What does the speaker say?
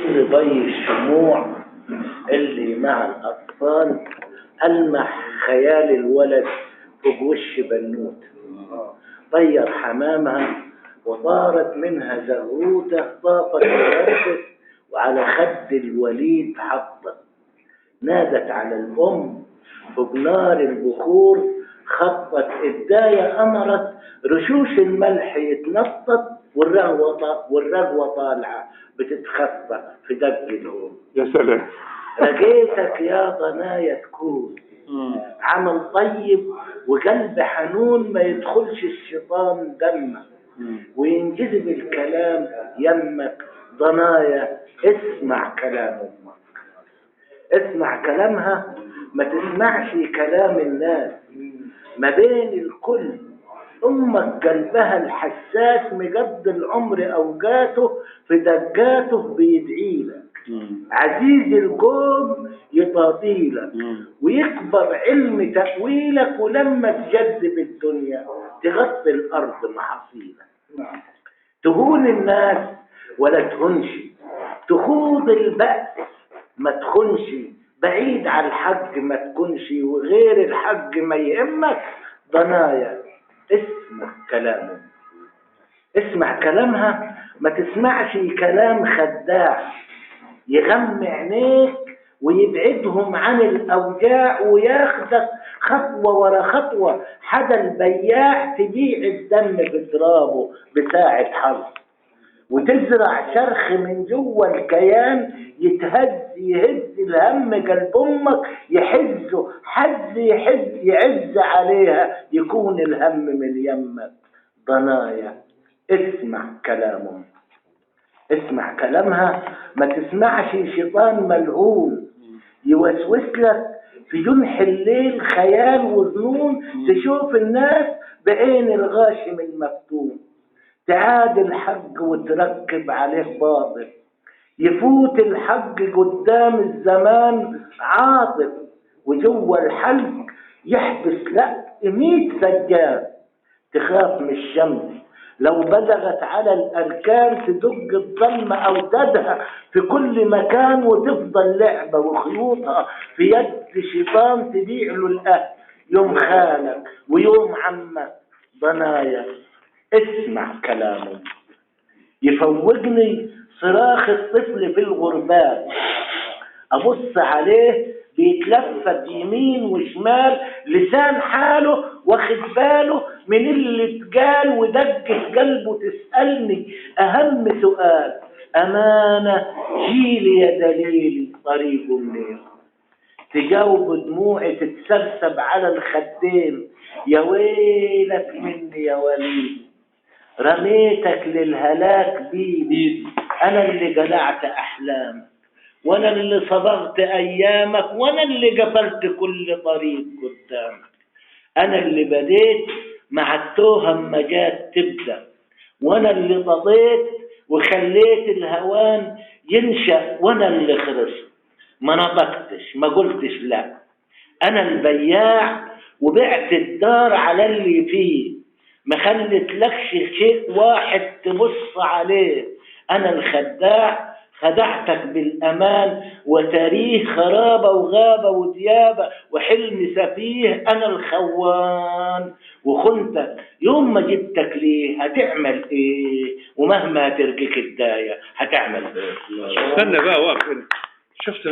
اللي ضي الشموع اللي مع الأطفال ألمح خيال الولد فوق وش بنوت طير حمامها وطارت منها زغروته طافت وردت وعلى خد الوليد حطت نادت على الأم فوق نار البخور خطت الداية أمرت رشوش الملح يتنطط والرغوة طالعة بتتخفى في دق الهون. يا سلام. لقيتك يا ضنايا تكون عمل طيب وقلب حنون ما يدخلش الشيطان دمك وينجذب الكلام يمك. ضنايا اسمع كلام امك، اسمع كلامها ما تسمعش كلام الناس. ما بين الكل امك قلبها الحساس مقضي العمر اوقاته في دقاته بيدعيلك. عزيز القوم يطاطيلك ويكبر علم تأويلك ولما تجذب الدنيا تغطي الارض محاصيلك. تهون الناس ولا تهنش، تخوض البأس ما تخنش، بعيد عن الحق ما تكونش وغير الحق ما يهمك. ضنايا اسمع كلامه، اسمع كلامها ما تسمعش كلام خداع يغمي عينيك ويبعدهم عن الأوجاع وياخدك خطوة ورا خطوة حدا البياع تبيع الدم بضرابه بساعة حظ وتزرع شرخ من جوا الكيان يهز الهم قلب امك يحزه حز يعز عليها يكون الهم من يمك. ضنايا اسمع كلامهم، اسمع كلامها ما تسمعش شيطان ملعون يوسوس لك في جنح الليل خيال وظنون تشوف الناس بعين الغاشم المفتون. تعاد الحق وتركب عليه باطل يفوت الحق قدام الزمان عاطف وجوا الحلق يحبس لك 100 سجاد. تخاف من الشمس لو بزغت على الأركان تدق الظلمة أو تدهى في كل مكان وتفضل لعبة وخيوطها في يد شيطان تبيع له الأهل يوم خالك ويوم عمك. ضنايا اسمع كلامه يفوقني صراخ الطفل في الغربال أبص عليه بيتلفت يمين وشمال لسان حاله واخد باله من اللي اتقال ودقة قلبه تسألني أهم سؤال أمانة جيلي يا دليلي طريقه منين. تجاوب دموعي تتسرسب على الخدين يا ويلك مني يا وليد رميتك للهلاك بيدي. أنا اللي قلعت أحلامك وانا اللي صبغت ايامك وانا اللي قفلت كل طريق قدامك. انا اللي بديت مع التوهه ما جات تبدا وانا اللي قضيت وخليت الهوان ينشأ وانا اللي خرجت. ما نطقتش ما قلتش لا. انا البياع وبعت الدار على اللي فيه ما خلت لكش شيء واحد تبص عليه. انا الخداع خدعتك بالأمان وتاريخ خرابة وغابة وديابة وحلم سفيه. أنا الخوان وخنتك يوم ما جبتك ليه هتعمل إيه ومهما ترجيك الداية هتعمل إيه. استنى بقى واقف. شفت